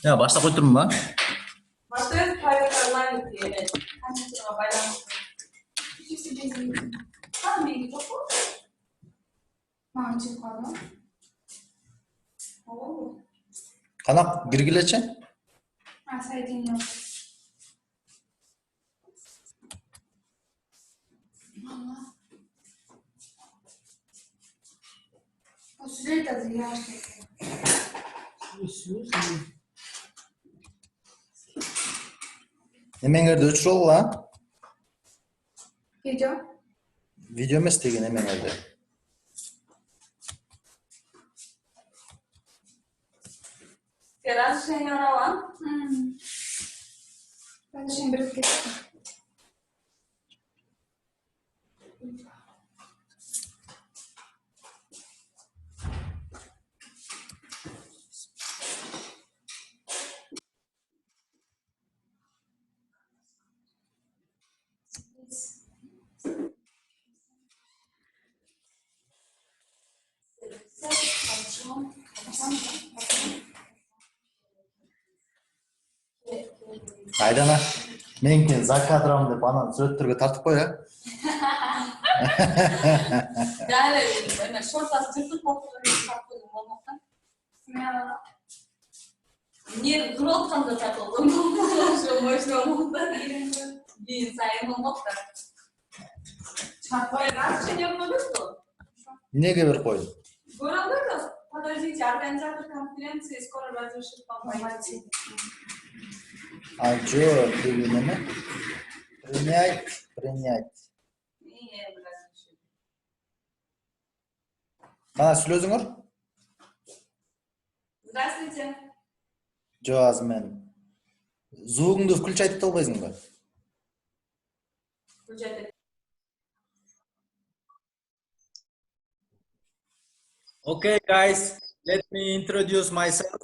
Ya başta koydum mu? Kanak girgileçe? Nemengerde uçurul la? Video mu istegi nemengerde? Teraz się nie orałam. Ben şimdi biraz geçtim. Aydana, menken zakatıram dep anam suretlerge tartıp koy ya. Yani ben şortası cırtık kokulu takıldım olmaktan. Niye durotkan da takıldım. Şu başta olmaktan. Bir sayım olmaktan. Çarpayla şey yapmadın mı? Nege bir koydun? Görüldü mü? Подождите, организатор конференции скоро разрешит вам пойти. А чё, ты не принять. Не разрешит. Kana söylüyorsun? Здравствуйте. Жоз мен. Звугыңды включать ете албайсың ба? Включайте. Okay, guys, let me introduce myself.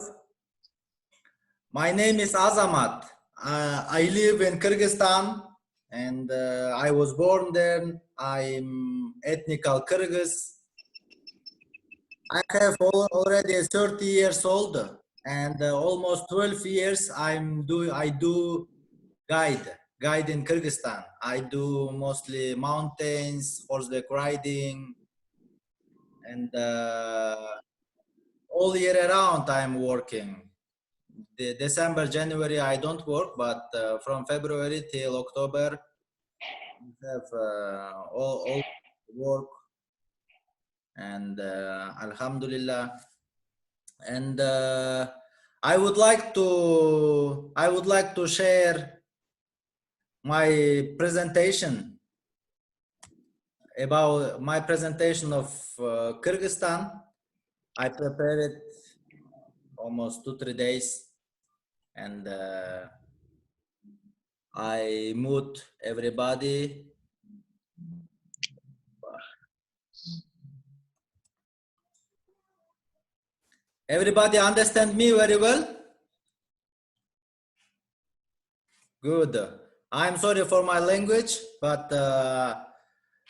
My name is Azamat. I live in Kyrgyzstan, and I was born there. I'm ethnical Kyrgyz. I have already 30 years old, and almost 12 years I do guide in Kyrgyzstan. I do mostly mountains, horseback riding, and all year around I'm working. December, January I don't work, but from February till October we have all work, and Alhamdulillah. And I would like to share my presentation about my presentation of Kyrgyzstan. I prepared it almost 2-3 days, and I mute everybody. Everybody understand me very well? Good. I'm sorry for my language, but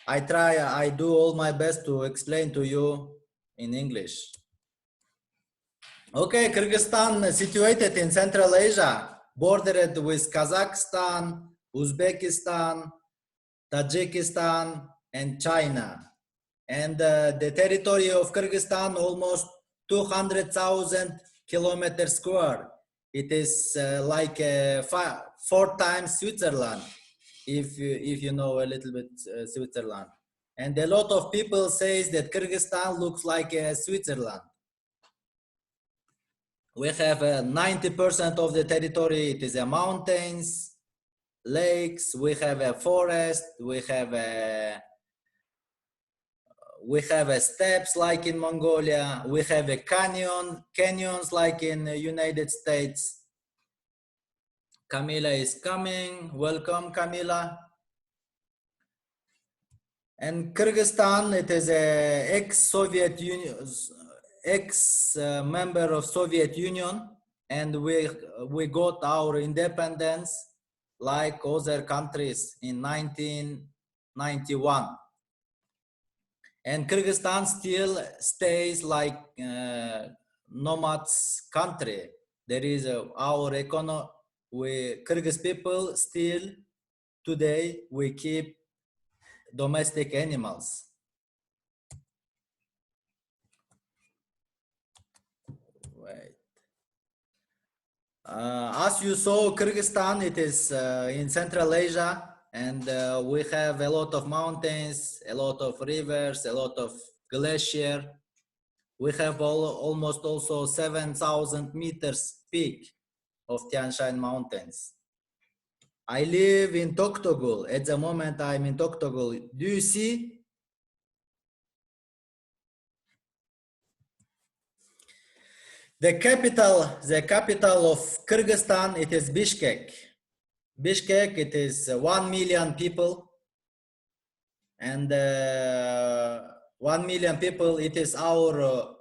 I do all my best to explain to you in English. Okay, Kyrgyzstan situated in Central Asia, bordered with Kazakhstan, Uzbekistan, Tajikistan, and China. And the territory of Kyrgyzstan almost 200,000 kilometers square. It is like 4 times Switzerland, if you know a little bit Switzerland. And a lot of people says that Kyrgyzstan looks like Switzerland. We have 90% of the territory. It is mountains, lakes. We have a forest. We have a steppes like in Mongolia. We have a canyons like in the United States. Camila is coming. Welcome, Camila. And Kyrgyzstan, it is a ex-Soviet Union, ex-member of Soviet Union, and we got our independence like other countries in 1991. And Kyrgyzstan still stays like nomads country. There is our Kyrgyz people still today we keep domestic animals. Wait. As you saw, Kyrgyzstan, it is in Central Asia, and we have a lot of mountains, a lot of rivers, a lot of glacier. We have almost also 7,000 meters peak of Tian Shan Mountains. I live in Toktogul. At the moment, I'm in Toktogul. Do you see? The capital of Kyrgyzstan, it is Bishkek. Bishkek, it is 1 million people. And 1 million people, it is our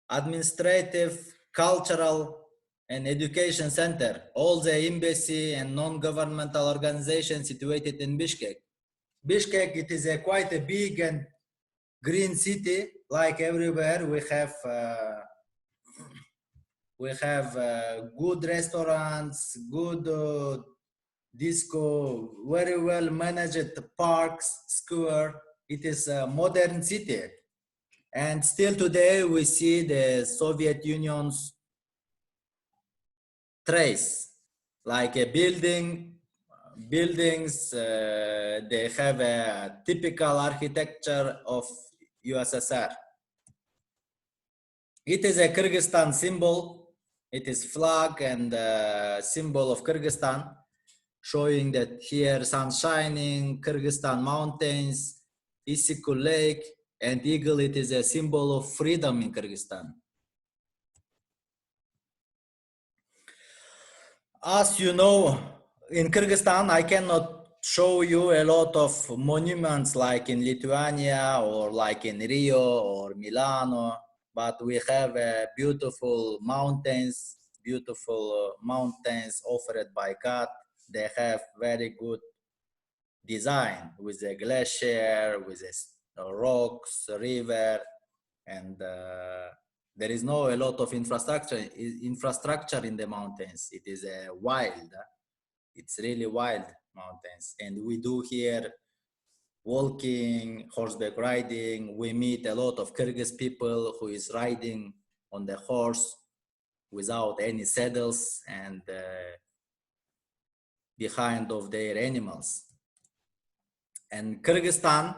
administrative, cultural, and education center. All the embassy and non-governmental organizations situated in Bishkek. Bishkek, it is quite a big and green city. Like everywhere, we have good restaurants, good disco, very well managed parks, square. It is a modern city. And still today we see the Soviet Union's trace, like a buildings, they have a typical architecture of USSR. It is a Kyrgyzstan symbol. It is flag and symbol of Kyrgyzstan, showing that here sun shining, Kyrgyzstan mountains, Isiku Lake, and eagle. It is a symbol of freedom in Kyrgyzstan. As you know, in Kyrgyzstan, I cannot show you a lot of monuments like in Lithuania or like in Rio or Milano, but we have beautiful mountains offered by God. They have very good design with a glacier, with rocks, river, and there is no a lot of infrastructure in the mountains. It is wild. It's really wild mountains, and we do here walking, horseback riding. We meet a lot of Kyrgyz people who is riding on the horse without any saddles and behind of their animals. And Kyrgyzstan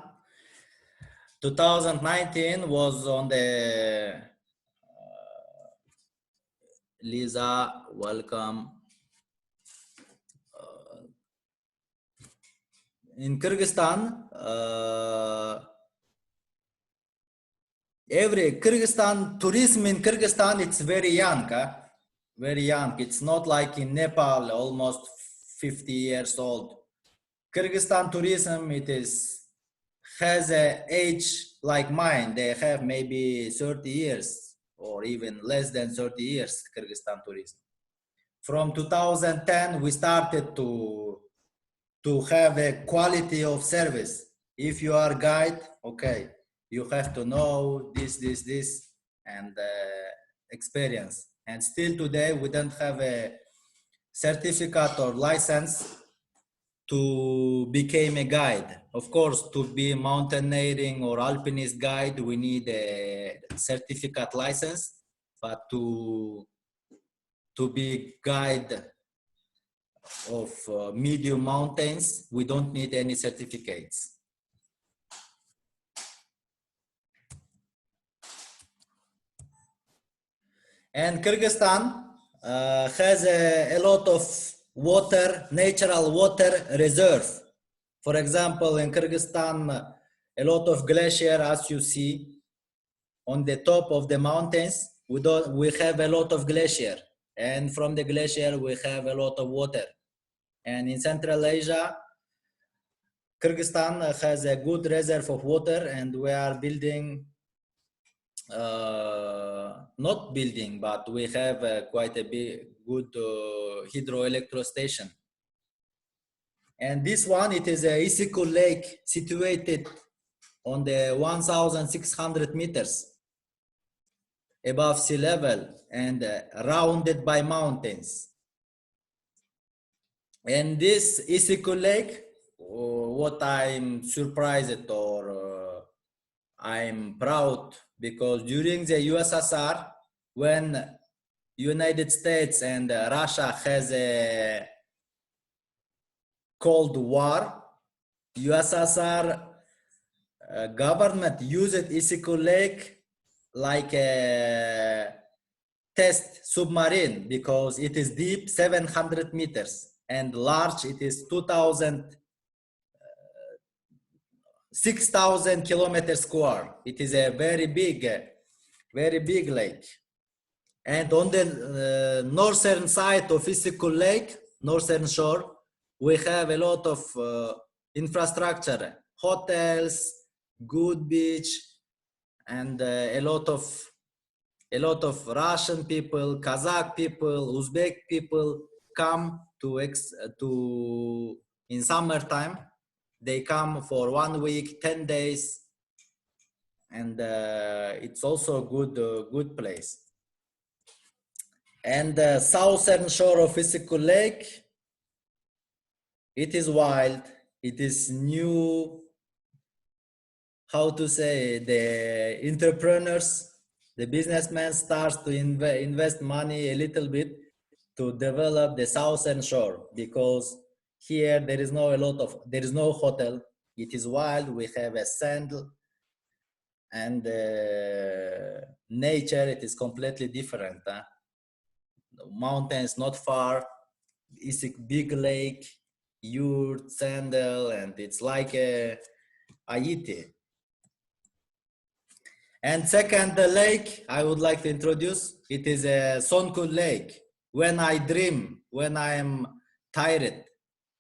2019 was on the Lisa, welcome. In Kyrgyzstan, Kyrgyzstan tourism in Kyrgyzstan, it's very young, very young. It's not like in Nepal, almost 50 years old. Kyrgyzstan tourism, has an age like mine. They have maybe 30 years or even less than 30 years, Kyrgyzstan tourism. From 2010, we started to have a quality of service. If you are a guide, okay, you have to know this, and experience. And still today, we don't have a certificate or license to become a guide. Of course, to be mountaineering or alpinist guide, we need a certificate license, but to be guide of medium mountains, we don't need any certificates. And Kyrgyzstan has a lot of natural water reserve. For example, in Kyrgyzstan, a lot of glacier, as you see, on the top of the mountains, we have a lot of glacier. And from the glacier, we have a lot of water. And in Central Asia, Kyrgyzstan has a good reserve of water, and we are building, not building, but we have quite a good hydroelectric station. And this one, it is a Isiku Lake situated on the 1,600 meters above sea level and surrounded by mountains. And this Issyk Lake, what I'm surprised or I'm proud, because during the USSR, when United States and Russia has a Cold War, USSR government used Issyk Lake like a test submarine because it is deep 700 meters and large it is 6,000 kilometers square. It is a very big lake. And on the northern side of Issyk Lake, northern shore, we have a lot of infrastructure, hotels, good beach, and a lot of Russian people, Kazakh people, Uzbek people come to in summertime. They come for 1 week, 10 days, and it's also a good place. And the southern shore of Issyk Lake, it is wild, it is new, how to say, the entrepreneurs, the businessmen starts to invest money a little bit to develop the southern shore, because here there is no hotel, it is wild, we have a sand and nature, it is completely different. Mountains not far, it's a big lake, yurt, sandal, and it's like a Haiti. And second, the lake I would like to introduce, it is a Sonku Lake. When I dream, when I am tired,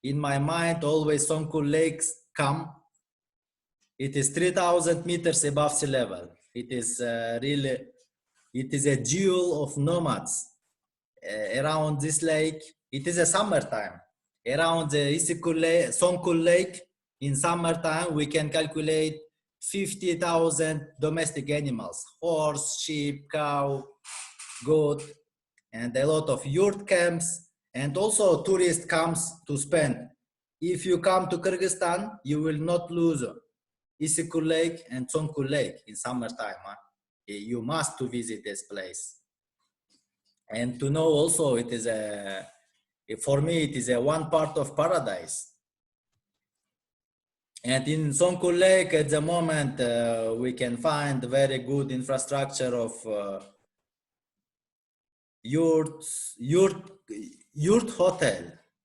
in my mind always Sonku Lakes come. It is 3,000 meters above sea level. It is it is a jewel of nomads. Around this lake, it is a summertime. Around the Sonku Lake, in summertime, we can calculate 50,000 domestic animals, horse, sheep, cow, goat, and a lot of yurt camps, and also tourist camps to spend. If you come to Kyrgyzstan, you will not lose Issyk Lake and Sonku Lake in summertime. You must to visit this place. And to know also, it is for me, it is a one part of paradise. And in Sonku Lake, at the moment, we can find very good infrastructure of yurt hotel.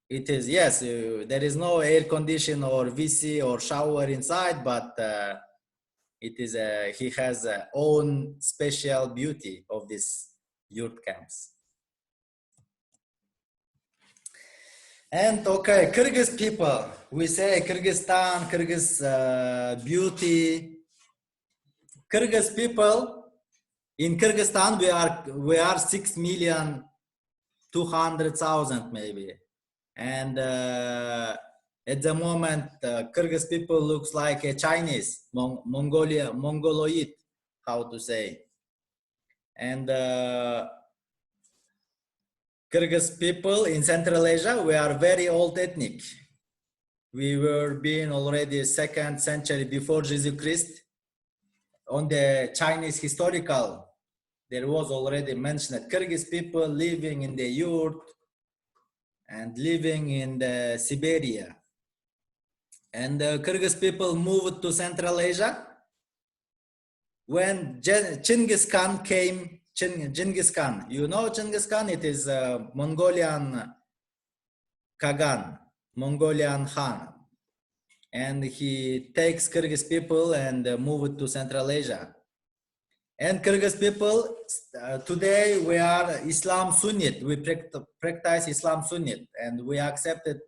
It is, yes, there is no air condition or WC or shower inside, but it is he has own special beauty of this yurt camps. And okay, Kyrgyz people, we say Kyrgyzstan, Kyrgyz beauty. Kyrgyz people, in Kyrgyzstan, we are 6,200,000 maybe. And at the moment, Kyrgyz people looks like a Chinese, Mongoloid, how to say. And Kyrgyz people in Central Asia, we are very old ethnic. We were being already 2nd century before Jesus Christ. On the Chinese historical, there was already mentioned that Kyrgyz people living in the yurt and living in the Siberia. And the Kyrgyz people moved to Central Asia. When Genghis Khan came, Genghis Khan, you know Genghis Khan, it is a Mongolian Kagan, Mongolian Khan. And he takes Kyrgyz people and moved to Central Asia. And Kyrgyz people, today we are Islam Sunnit. We practice Islam Sunnit, and we accepted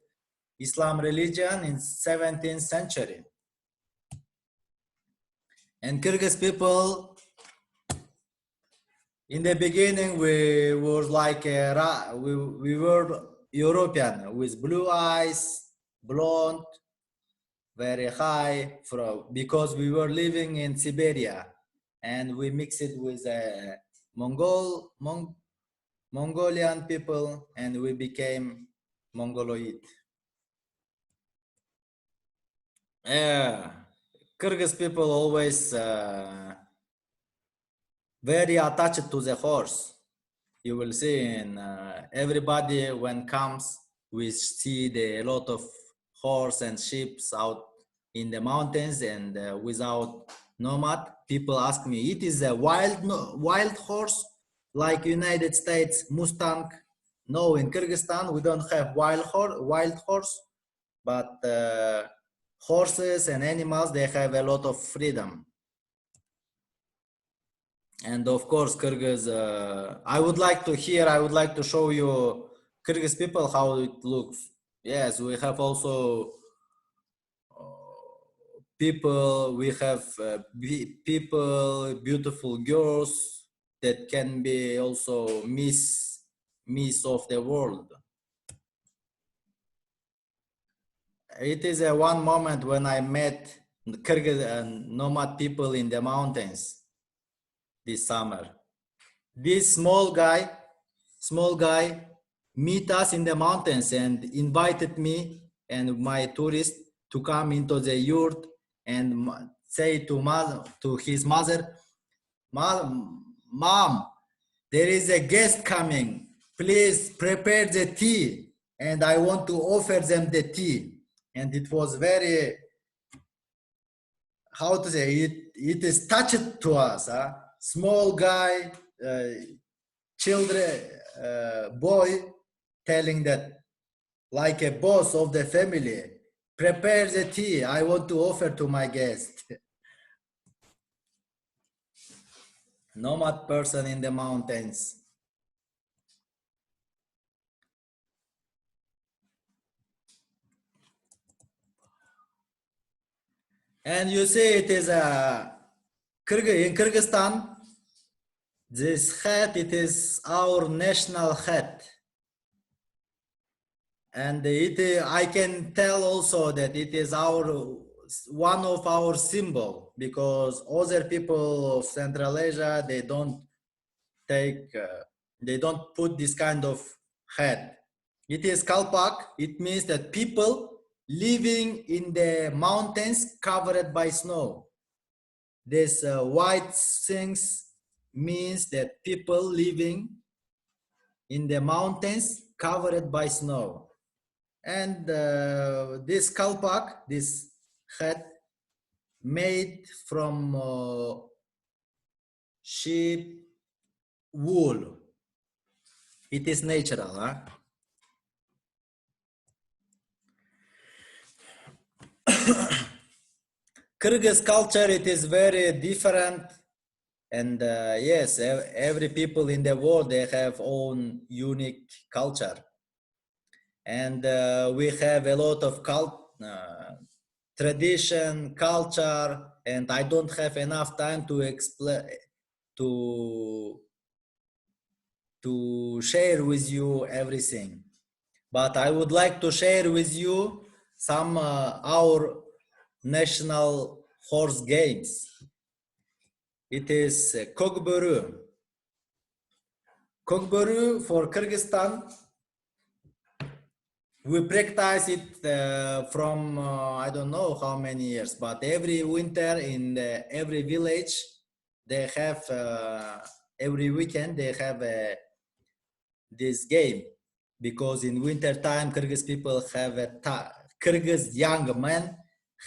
Islam religion in 17th century. And Kyrgyz people, in the beginning, we were like we were European with blue eyes, blonde, very high because we were living in Siberia, and we mixed it with Mongolian people, and we became Mongoloid. Yeah, Kyrgyz people always very attached to the horse. You will see in everybody when comes, we see a lot of horse and sheep out in the mountains, and without nomad. People ask me, it is a wild horse like United States Mustang? No, in Kyrgyzstan we don't have wild horse, but horses and animals, they have a lot of freedom. And of course, Kyrgyz, I would like to show you Kyrgyz people, how it looks. Yes, we have also people, we have people, beautiful girls that can be also miss of the world. It is one moment when I met Kyrgyz nomad people in the mountains this summer. This small guy meet us in the mountains and invited me and my tourist to come into the yurt and say to his mother, Mom, there is a guest coming. Please prepare the tea, and I want to offer them the tea. And it was very, how to say, it is touched to us. Huh? Small guy, children, boy telling that, like a boss of the family, prepare the tea, I want to offer to my guest. Nomad person in the mountains. And you see, it is in Kyrgyzstan, this hat, it is our national hat. And I can tell also that it is one of our symbol, because other people of Central Asia, they don't put this kind of hat. It is kalpak. It means that people living in the mountains covered by snow. This white things means that people living in the mountains covered by snow. And this kalpak, this hat, made from sheep wool. It is natural, huh? Kyrgyz culture, it is very different, and yes, every people in the world, they have own unique culture, and we have a lot of tradition, culture, and I don't have enough time to explain to share with you everything, but I would like to share with you some our national horse games. It is Kokboru. Kokboru for Kyrgyzstan. We practice it from I don't know how many years, but every winter in every village, they have every weekend they have this game, because in winter time Kyrgyz people have Kyrgyz young man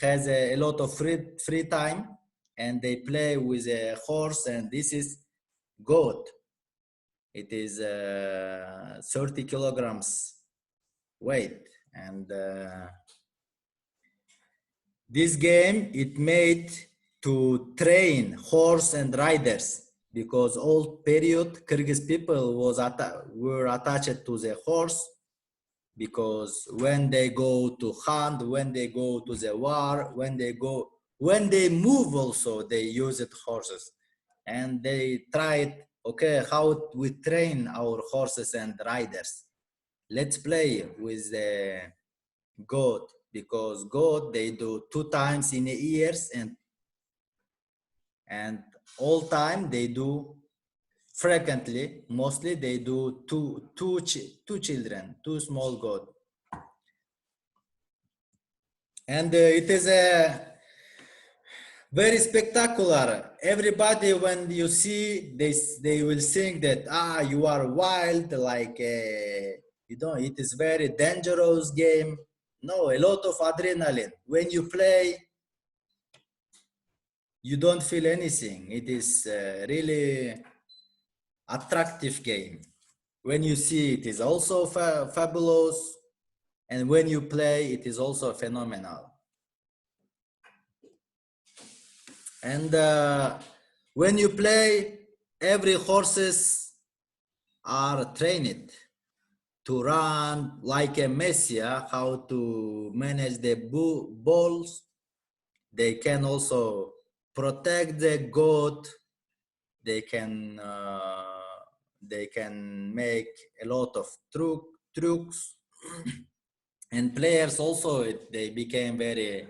has a lot of free time, and they play with a horse, and this is goat. It is 30 kilograms weight, and this game, it made to train horse and riders, because old period Kyrgyz people were attached to the horse, because when they go to hunt, when they go to the war, when they move also, they used horses. And they tried, okay, how we train our horses and riders. Let's play with the goat. because goat they do 2 times in a years, and all time they do frequently, mostly they do two children, two small goat. And it is a very spectacular. Everybody, when you see this, they will think that you are wild, like you know, it is very dangerous game. No, a lot of adrenaline. When you play, you don't feel anything. It is really attractive game. When you see it is also fabulous, and when you play, it is also phenomenal. And when you play, every horses are trained to run like a messiah, how to manage the balls. They can also protect the goat. They can make a lot of tricks. And players also, they became very,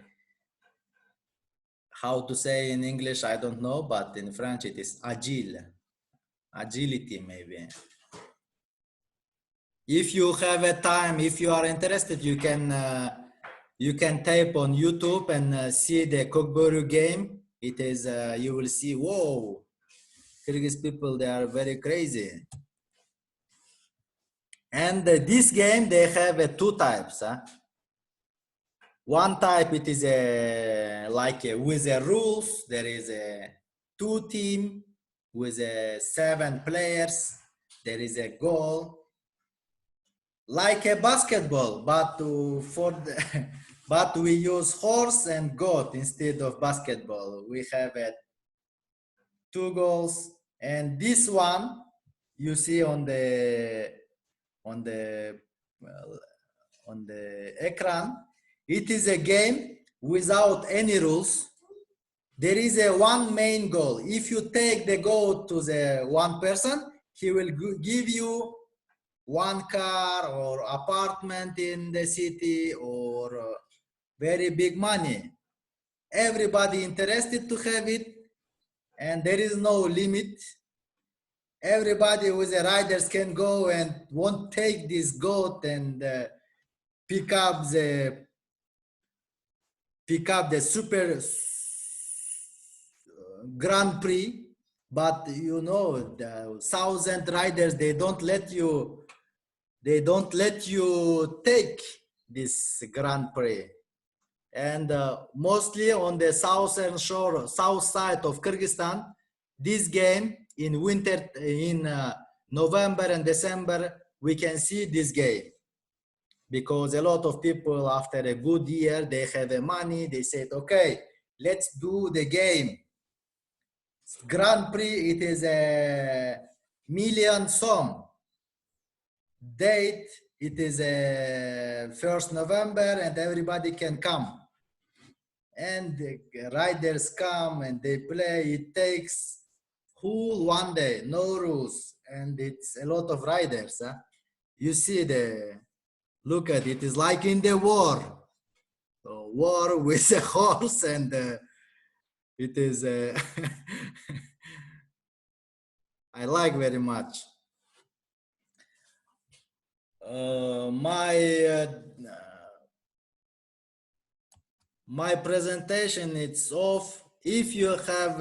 how to say in English, I don't know, but in French it is agility maybe. If you have a time, if you are interested, you can type on YouTube and see the Kokboru game. It is, you will see, whoa, Kyrgyz people, they are very crazy. And this game, they have 2 types. One type, it is with the rules. There is a 2 team with 7 players. There is a goal, like a basketball, but but we use horse and goat instead of basketball. We have 2 goals, and this one you see on the ekran. It is a game without any rules. There is a one main goal. If you take the goal to the one person, he will give you 1 car or apartment in the city, or very big money. Everybody interested to have it, and there is no limit. Everybody with the riders can go and won't take this goat and pick up the super Grand Prix. But you know, the 1,000 riders, they don't let you take this Grand Prix. And mostly on the southern shore, south side of Kyrgyzstan, this game in winter, in November and December, we can see this game, because a lot of people, after a good year, they have the money, they said, okay, let's do the game. Grand Prix, it is a million sum. Date, it is 1st November, and everybody can come. And the riders come and they play. It takes whole 1 day, no rules, and it's a lot of riders. You see look at it, it's like in the war with a horse, and it is I like very much. My presentation, it's off. If you have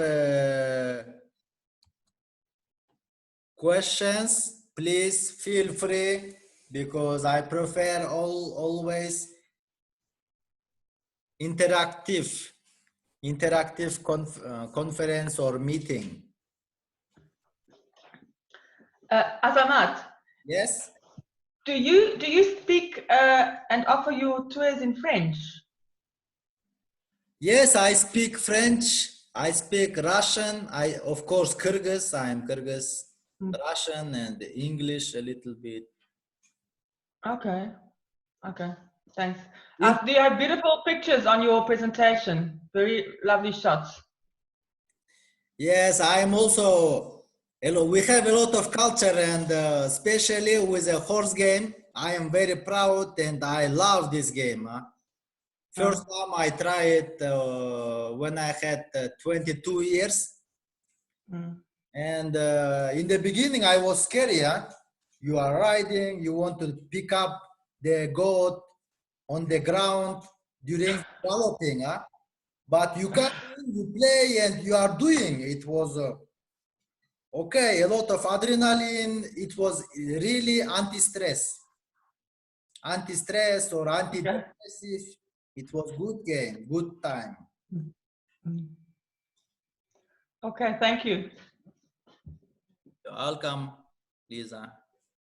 questions, please feel free, because I prefer always interactive conference or meeting. Azamat, Yes. do you speak and offer your tours in French? Yes, I speak French. I speak Russian. Of course, Kyrgyz. I am Kyrgyz. Russian and English a little bit. Okay, thanks. Do you have beautiful pictures on your presentation? Very lovely shots. Yes, I am also. We have a lot of culture, and especially with a horse game, I am very proud, and I love this game. First time I tried when I had 22 years. And in the beginning, I was scared. Yeah? You are riding, you want to pick up the goat on the ground during galloping. Huh? But you come in, you play, and you are doing. It was okay, a lot of adrenaline. It was really anti-stress or antidepressive. It was good game, good time. Okay, thank you. You're welcome, Lisa.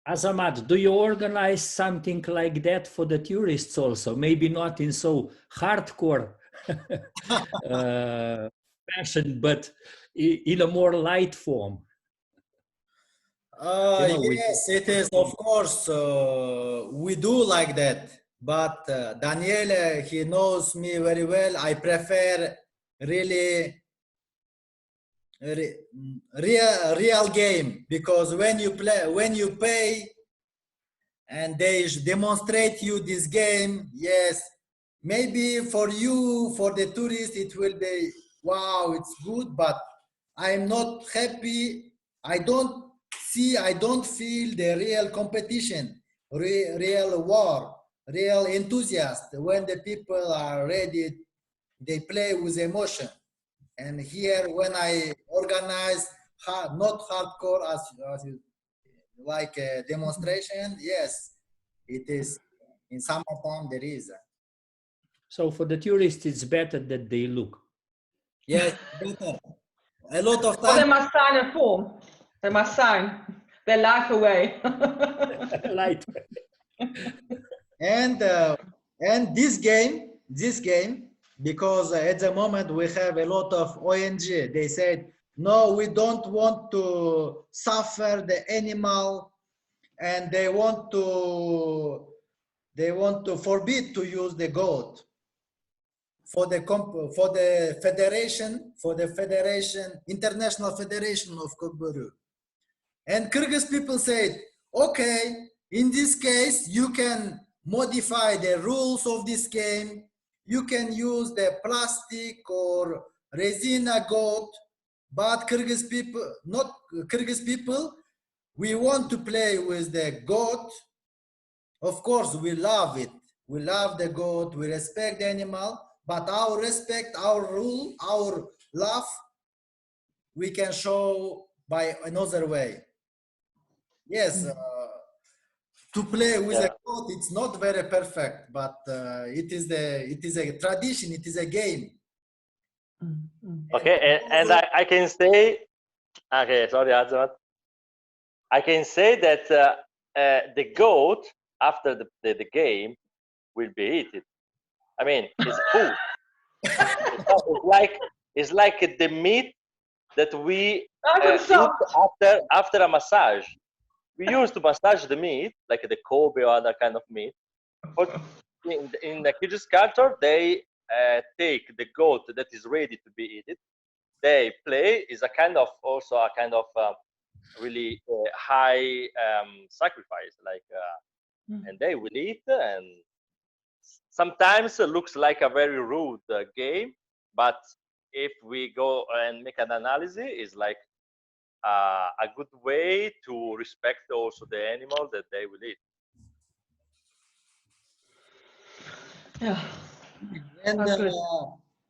Azamat, do you organize something like that for the tourists also? Maybe not in so hardcore fashion, but in a more light form. Yes, it is, of course. We do like that. But Daniele, he knows me very well. I prefer really real game, because when you play, when you pay and they demonstrate you this game, yes, maybe for you, for the tourist, it will be wow, it's good, but I'm not happy. I don't feel the real competition, real war, real enthusiast. When the people are ready, they play with emotion. And here, when I organize not hardcore as like a demonstration, yes, it is. In summertime there is. So for the tourists, it's better that they look. Yes, better. A lot of Well, they time. must sign a form. They must sign their life away. Light. And this game, because at the moment we have a lot of ONG. They said no, we don't want to suffer the animal, and they want to forbid to use the goat for the International Federation of Kokboru. And Kyrgyz people said, okay, in this case, you can modify the rules of this game. You can use the plastic or resina goat, but Kyrgyz people, we want to play with the goat. Of course, we love it. We love the goat, we respect the animal, but our respect, our rule, our love, we can show by another way. Yes, to play with a goat, it's not very perfect, but it is a tradition, it is a game. Okay, and I can say, okay, sorry, Azamat. I can say that the goat after the game will be eaten. I mean, it's food. it's like the meat that we eat after a massage. We used to massage the meat, like the Kobe or other kind of meat. But in the Kyrgyz culture, they take the goat that is ready to be eaten. They play is also a kind of really high sacrifice, like, and they will eat, and sometimes it looks like a very rude game, but if we go and make an analysis, it's like a good way to respect also the animal that they will eat. Yeah. And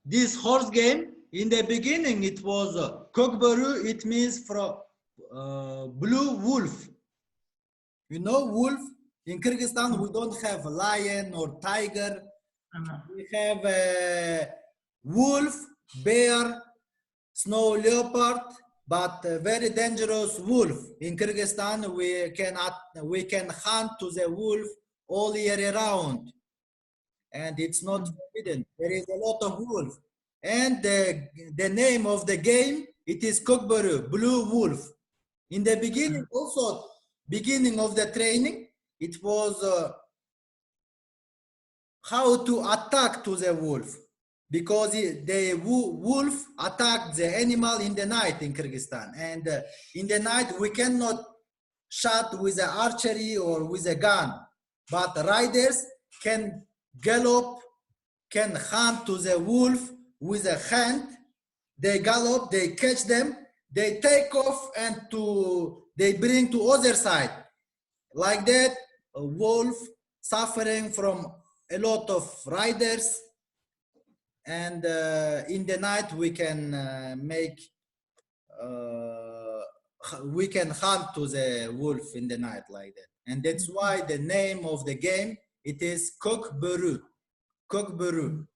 this horse game, in the beginning, it was Kokboru. It means from blue wolf. You know, wolf. In Kyrgyzstan, we don't have a lion or tiger. We have a wolf, bear, snow leopard, but a very dangerous wolf. In Kyrgyzstan, we can hunt to the wolf all year round, and it's not forbidden. There is a lot of wolf, and the name of the game, it is Kokboru, blue wolf. In the beginning, also beginning of the training, it was how to attack to the wolf, because the wolf attacked the animal in the night in Kyrgyzstan, and in the night we cannot shoot with an archery or with a gun, but riders can gallop can hunt to the wolf with a hand. They gallop, they catch them, they take off, and they bring to other side. Like that, a wolf suffering from a lot of riders, and in the night we can we can hunt to the wolf in the night like that. And that's why the name of the game, it is Kokburu. Kokburu.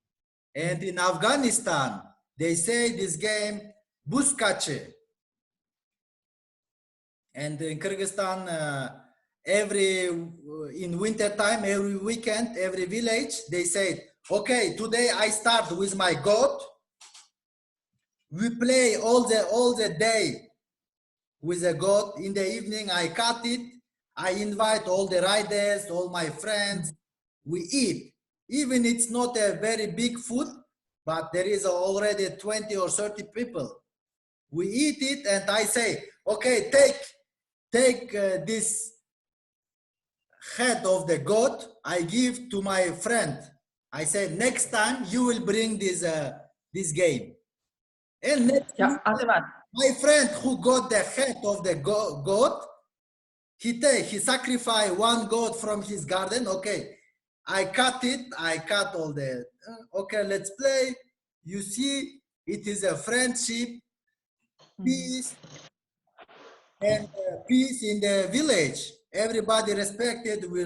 And in Afghanistan, they say this game Buskache. And in Kyrgyzstan, in winter time, every weekend, every village, they say, okay, today I start with my goat. We play all the day with the goat. In the evening, I cut it. I invite all the riders, all my friends. We eat. Even it's not a very big food, but there is already 20 or 30 people. We eat it, and I say, okay, take this head of the goat. I give to my friend. I say, next time you will bring this game. And next Yeah, my friend who got the head of the goat, he sacrificed one goat from his garden. Okay, I cut it. I cut all the. Okay, let's play. You see, it is a friendship, peace, and peace in the village. Everybody respected. We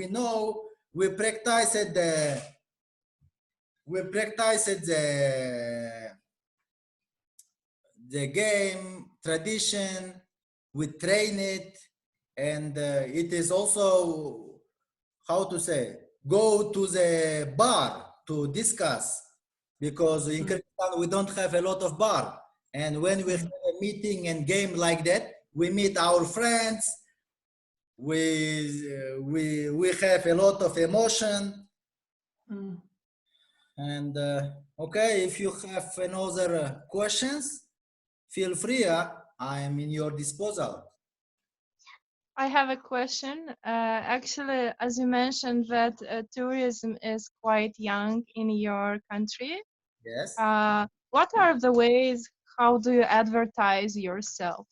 know. We practice the game tradition. We train it, and it is also, how to say, go to the bar to discuss, because in Kyrgyzstan we don't have a lot of bar, and when we have a meeting and game like that, we meet our friends. We have a lot of emotion. And okay, if you have another questions, feel free. I am in your disposal. I have a question. Actually, as you mentioned that tourism is quite young in your country. Yes. What are the ways, how do you advertise yourself?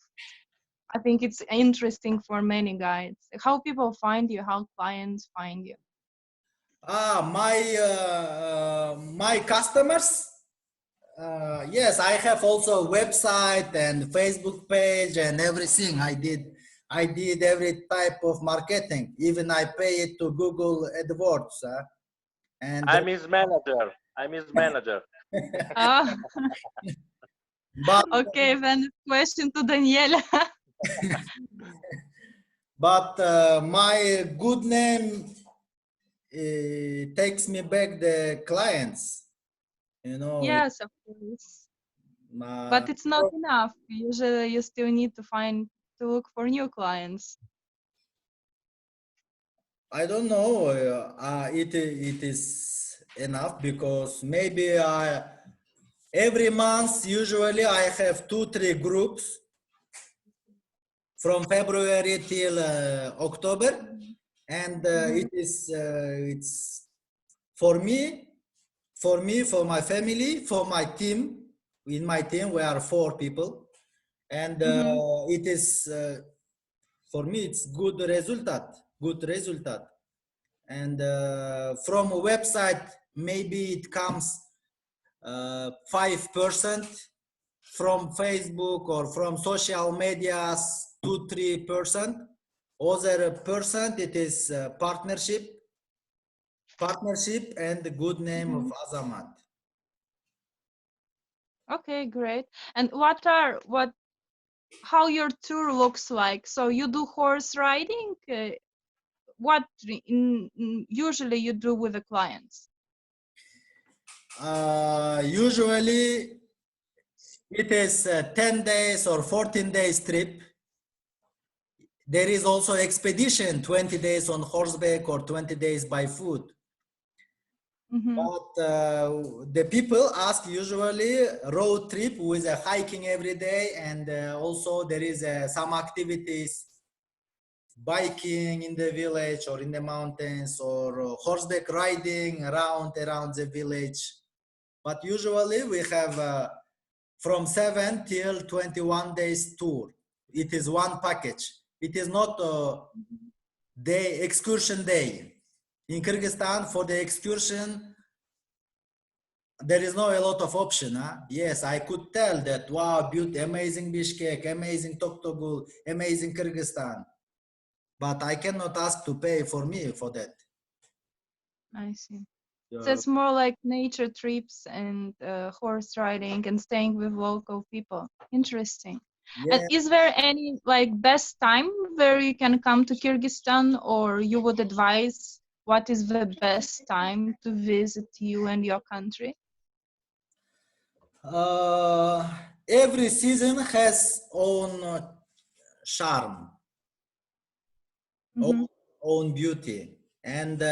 I think it's interesting for many guides. How people find you, how clients find you. My customers. Yes, I have also a website and Facebook page and everything. I did every type of marketing. Even I pay it to Google AdWords. And I'm his manager. I'm his manager. But, okay, then question to Daniela. but my good name takes me back the clients. You know. Yes, of course. But it's not enough. Usually you still need to look for new clients. I don't know. It is enough, because maybe every month usually I have 2-3 groups from February till October, and it's for me, for my family, for my team. In my team we are 4 people, and it is for me it's good result. And from a website maybe it comes 5%, from Facebook or from social medias 2-3%. Other percent it is partnership and the good name of Azamat. Okay, great. And how your tour looks like? So you do horse riding? What usually you do with the clients? Usually it is 10 days or 14 days trip. There is also expedition, 20 days on horseback or 20 days by foot. But the people ask usually road trip with a hiking every day, and also there is some activities biking in the village or in the mountains, or horseback riding around the village. But usually we have from 7 till 21 days tour. It is one package. It is not a day excursion day. In Kyrgyzstan, for the excursion, there is no a lot of option. Huh? Yes, I could tell that, wow, beauty, amazing Bishkek, amazing Toktogul, amazing Kyrgyzstan. But I cannot ask to pay for me for that. I see. So it's more like nature trips and horse riding and staying with local people. Interesting. Yeah. And is there any like best time where you can come to Kyrgyzstan, or you would advise what is the best time to visit you and your country? Every season has own charm, own beauty. And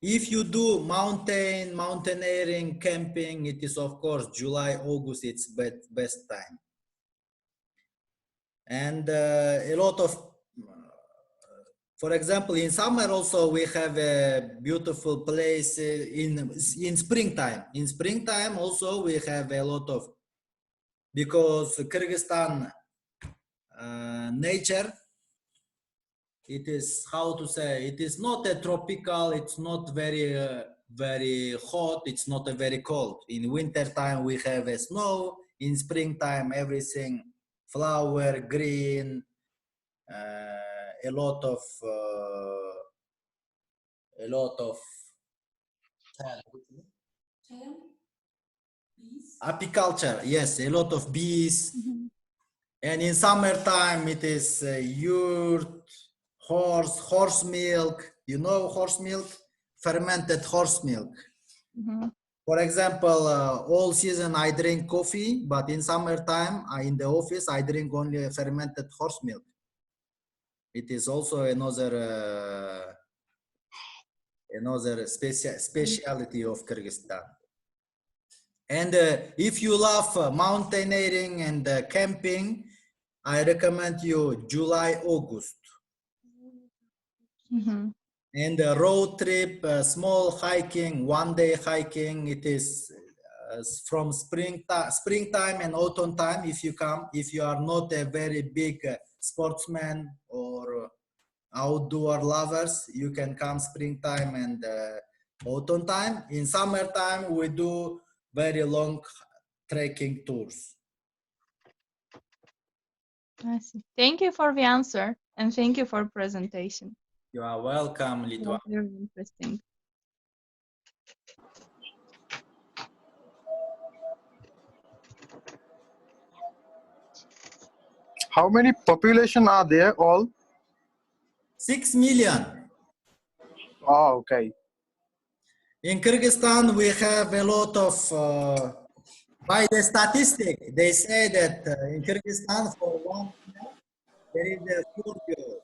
if you do mountaineering, camping, it is of course July, August, it's best time. And a lot of, for example, in summer also we have a beautiful place in springtime. In springtime also we have a lot of, because Kyrgyzstan nature, it is, how to say, it is not a tropical, it's not very hot, it's not a very cold. In winter time we have a snow, in springtime everything flower, green, a lot of apiculture. Yes, a lot of bees. And in summertime it is yurt, horse milk. You know horse milk? Fermented horse milk. For example, all season I drink coffee, but in summertime in the office I drink only fermented horse milk. It is also another speciality of Kyrgyzstan. And if you love mountaineering and camping, I recommend you July, August. And a road trip, small hiking, one-day hiking. It is from springtime and autumn time. If you come, if you are not a very big sportsman or outdoor lovers, you can come springtime and autumn time. In summertime, we do very long trekking tours. I see. Thank you for the answer, and thank you for presentation. You are welcome, Litva. Very interesting. How many population are there all? 6 million. Oh, okay. In Kyrgyzstan, we have a lot of, by the statistic, they say that in Kyrgyzstan for 1 million, there is a 4 girls.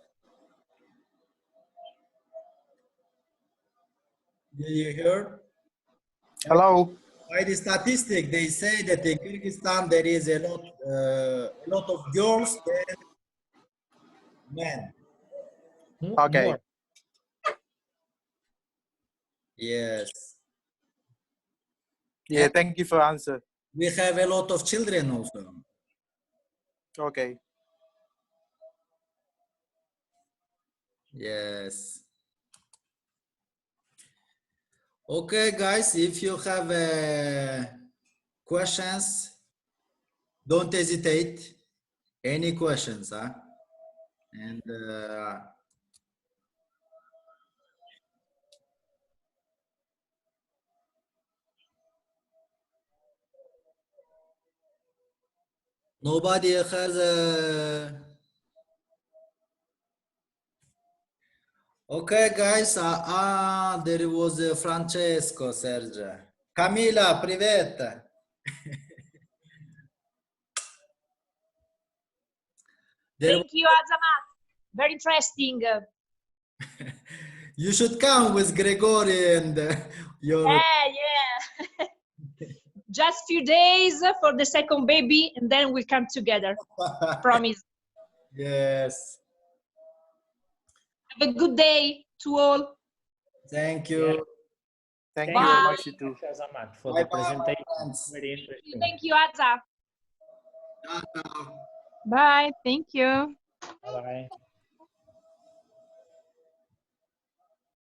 Did you hear? Hello. By the statistic, they say that in Kyrgyzstan there is a lot of girls than men. Okay. More. Yes. Yeah, thank you for answer. We have a lot of children also. Okay. Yes. Okay, guys, if you have questions, don't hesitate. Any questions, huh? And nobody has a... Okay, guys, there was Francesco, Sergio. Camila, привет. Thank you, Azamat. Very interesting. You should come with Gregory and your... Yeah. Just few days for the second baby, and then we'll come together. Promise. Yes. Have a good day to all. Thank you. Thank Bye. you very much, you too. Azamat, for Bye the bye, my presentation. friends. Very interesting. Thank you, Adza. Ciao, ciao. Bye. Thank you. Bye.